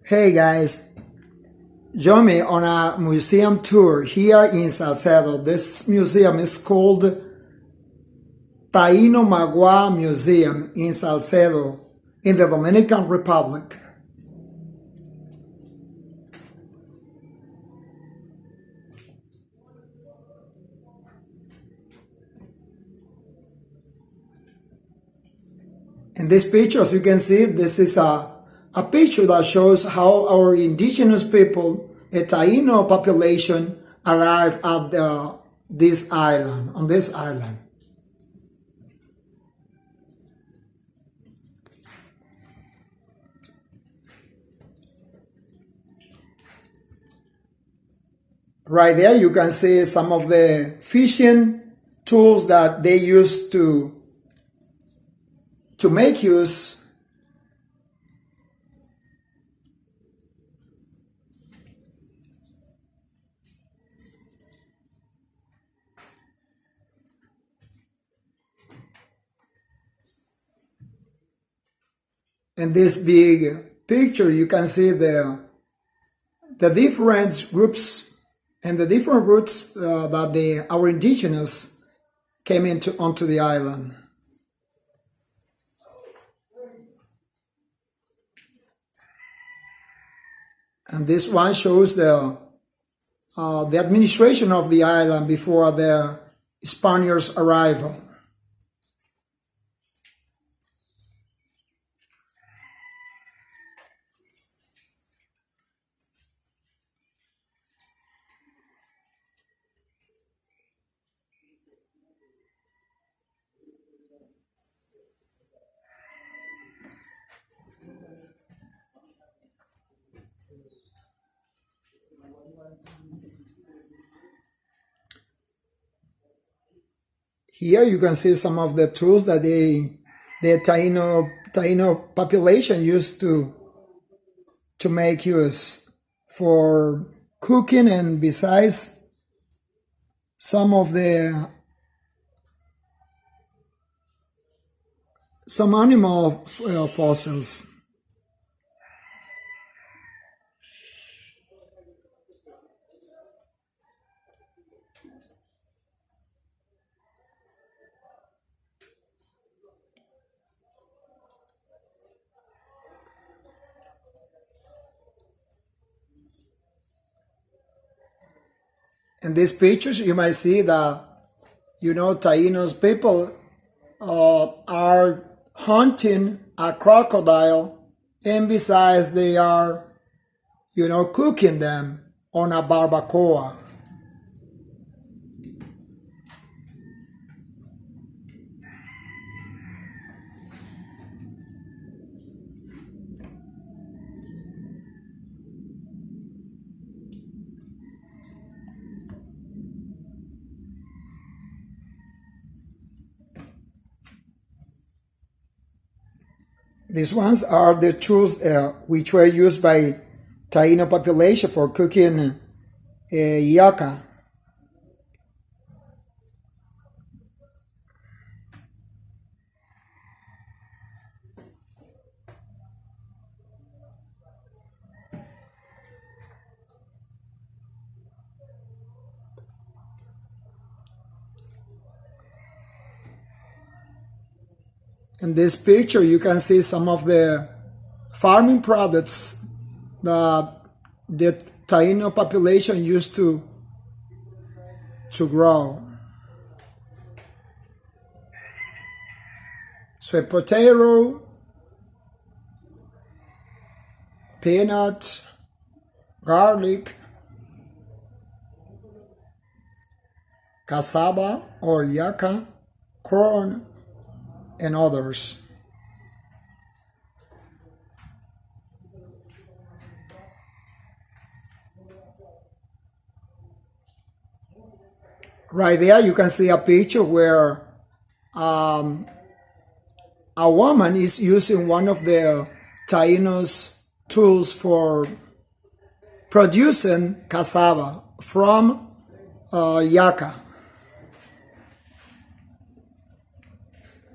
Hey guys, join me on a museum tour here in Salcedo. This museum is called Taino Magua Museum in Salcedo in the Dominican Republic. In this picture, as you can see, this is a picture that shows how our indigenous people, the Taino population, arrived at this island, on this island. Right there, you can see some of the fishing tools that they used to make use in this big picture. You can see the different groups and the different routes that our indigenous came onto the island. And this one shows the administration of the island before the Spaniards' arrival. Here you can see some of the tools that the Taino population used to make use for cooking, and besides some animal fossils. In these pictures, you might see that, Taínos people are hunting a crocodile, and besides they are, cooking them on a barbacoa. These ones are the tools which were used by Taino population for cooking yuca. In this picture, you can see some of the farming products that the Taino population used to grow. Sweet potato, peanut, garlic, cassava or yuca, corn, and others. Right there, you can see a picture where a woman is using one of the Taínos' tools for producing cassava from yuca.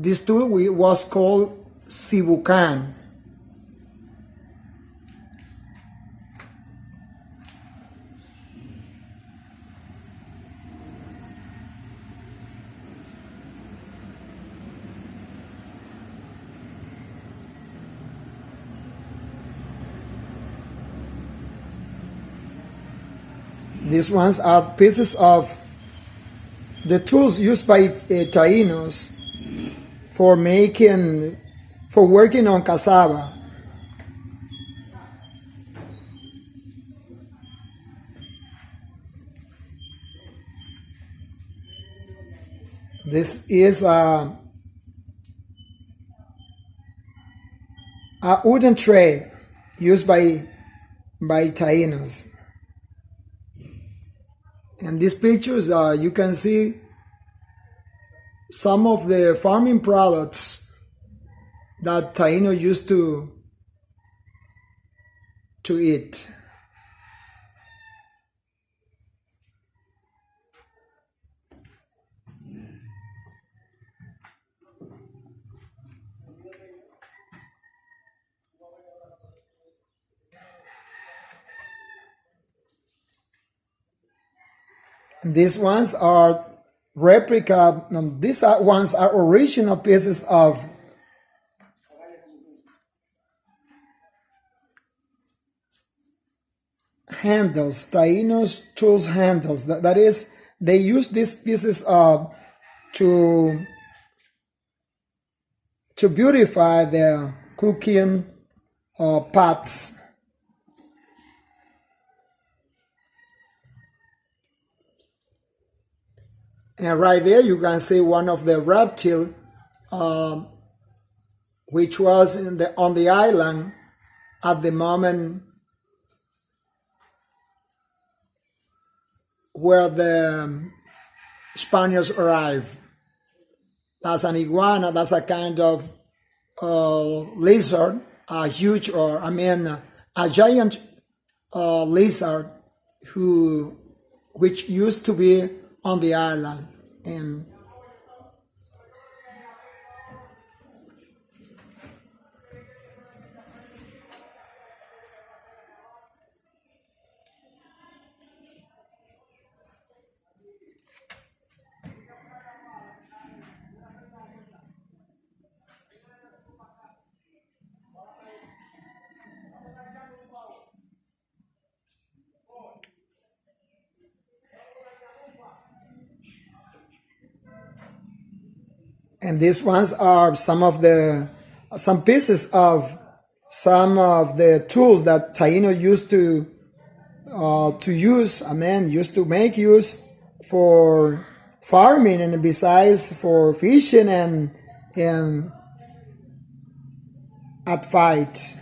This tool was called sibucan. These ones are pieces of the tools used by Tainos for working on cassava. This is a wooden tray used by Tainos. And these pictures, you can see some of the farming products that Taino used to eat. These ones are replica, these ones are original pieces of handles, Taínos tools handles. That is, they use these pieces to beautify their cooking pots. And right there you can see one of the reptile which was on the island at the moment where the Spaniards arrived. That's an iguana, that's a kind of lizard, a giant lizard which used to be on the island. And these ones are some pieces of some of the tools that Taino used to use. Used to make use for farming, and besides for fishing and at fight.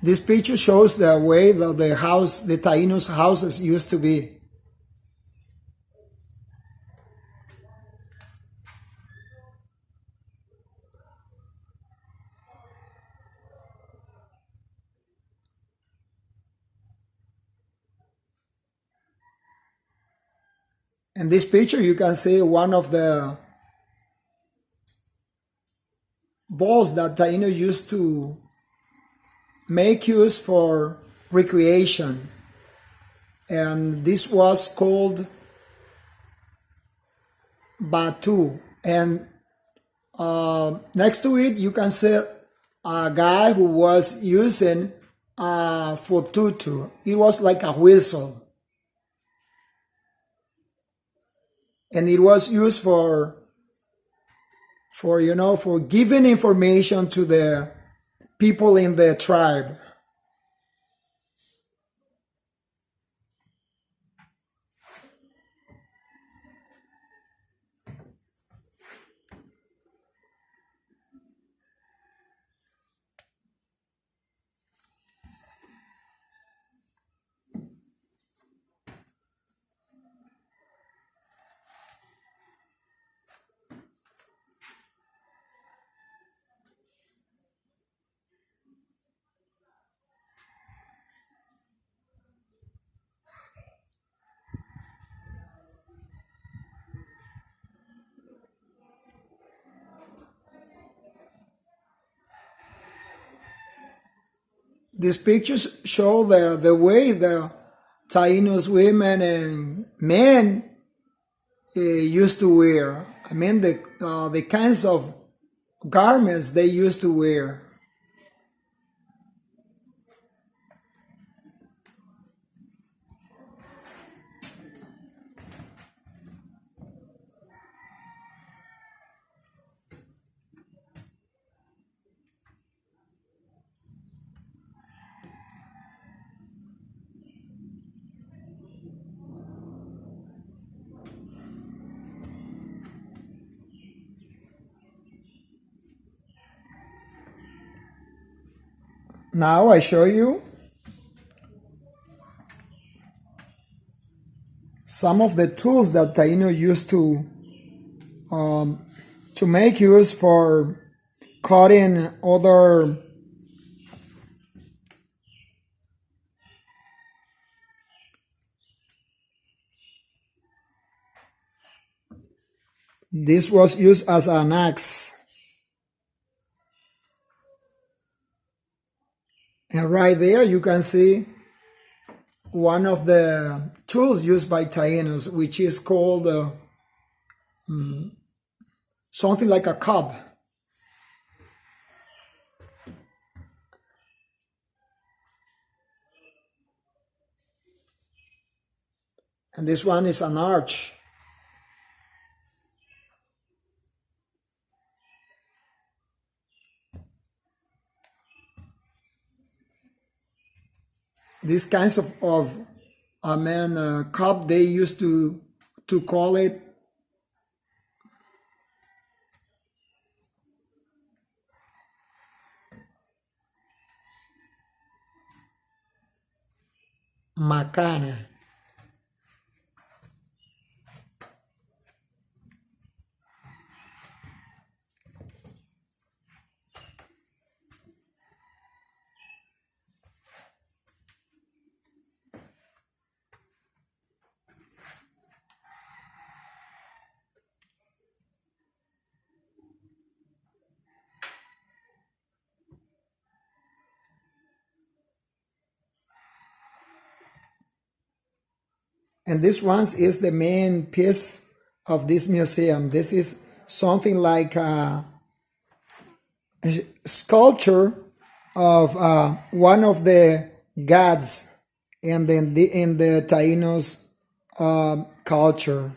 This picture shows the way the Taínos' houses used to be. In this picture you can see one of the balls that Taino used to make use for recreation, and this was called batu. And next to it you can see a guy who was using for tutu. It was like a whistle, and it was used for giving information to the people in the tribe. These pictures show the way the Taínos women and men used to wear. I mean the kinds of garments they used to wear. Now I show you some of the tools that Taino used to make use for cutting other this was used as an axe. And right there you can see one of the tools used by Taínos, which is called something like a cob. And this one is an arch. These kinds of cob, they used to call it macana. And this one is the main piece of this museum. This is something like a sculpture of one of the gods in the Taínos culture.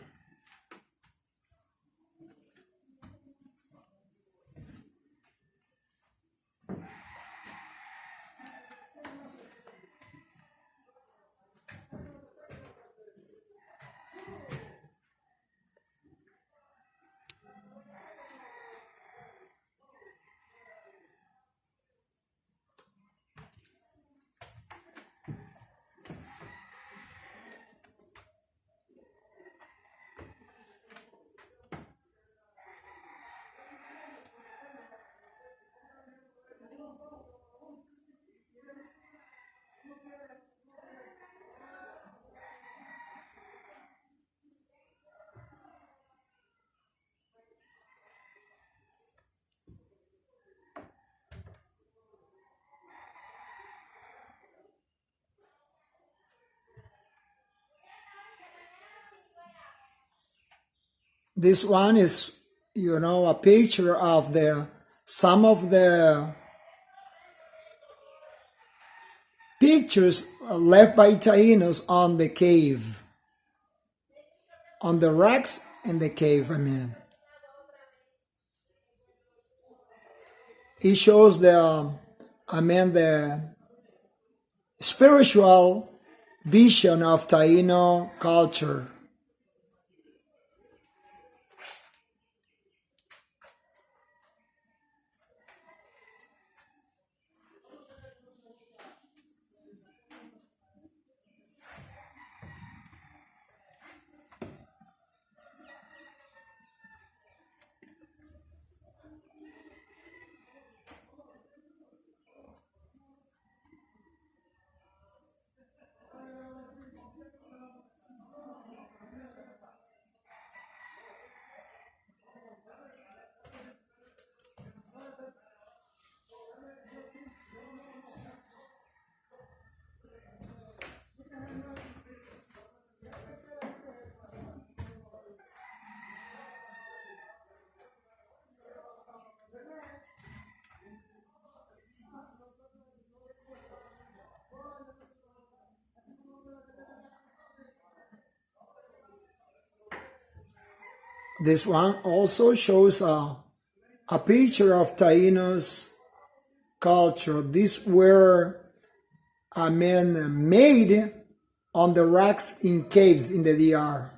This one is, a picture of the some of the pictures left by Taínos on the cave, on the rocks in the cave. It shows the spiritual vision of Taino culture. This one also shows a picture of Taino's culture. These were, made on the rocks in caves in the DR.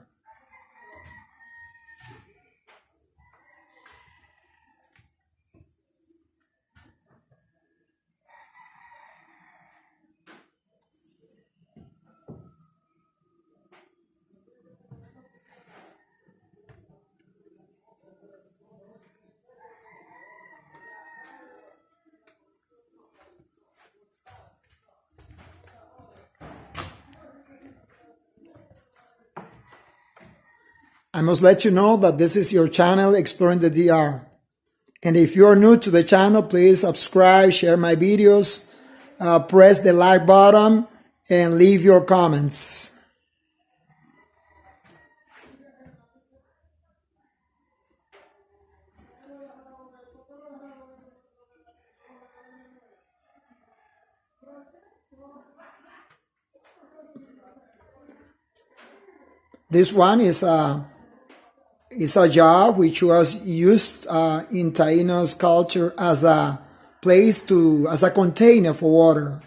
I must let you know that this is your channel Exploring the DR. And if you're new to the channel, please subscribe, share my videos, press the like button, and leave your comments. This one is a jar which was used in Taino's culture as a as a container for water.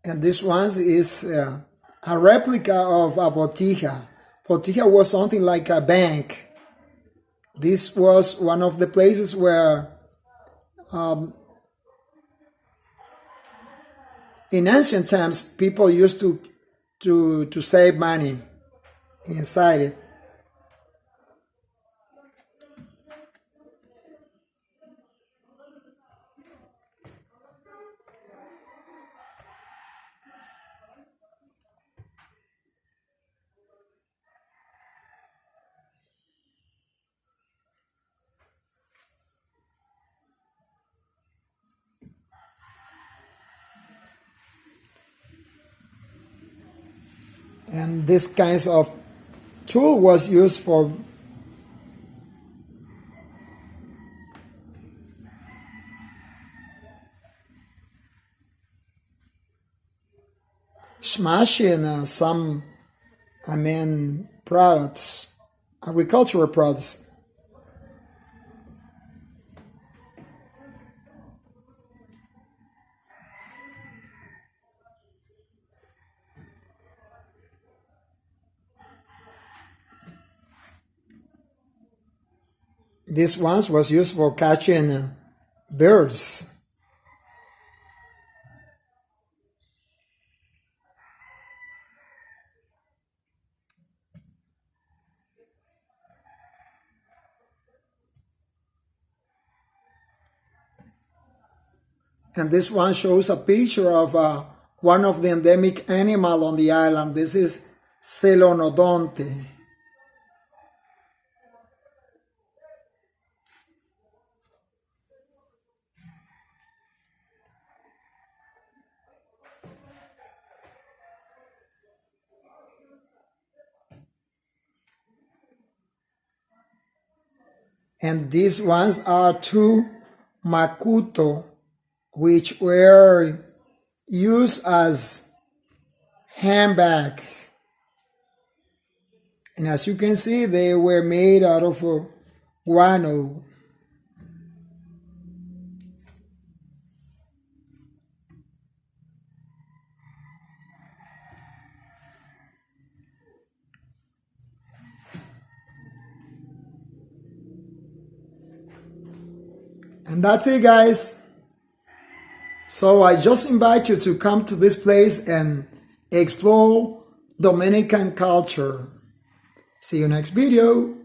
And this one is a replica of a botija. Botija was something like a bank. This was one of the places where in ancient times people used to save money inside it. And this kinds of tool was used for smashing some, products, agricultural products. This one was used for catching birds. And this one shows a picture of one of the endemic animal on the island. This is Celonodonte. And these ones are two makuto, which were used as handbag. And as you can see, they were made out of guano. And that's it, guys. So I just invite you to come to this place and explore Dominican culture. See you next video.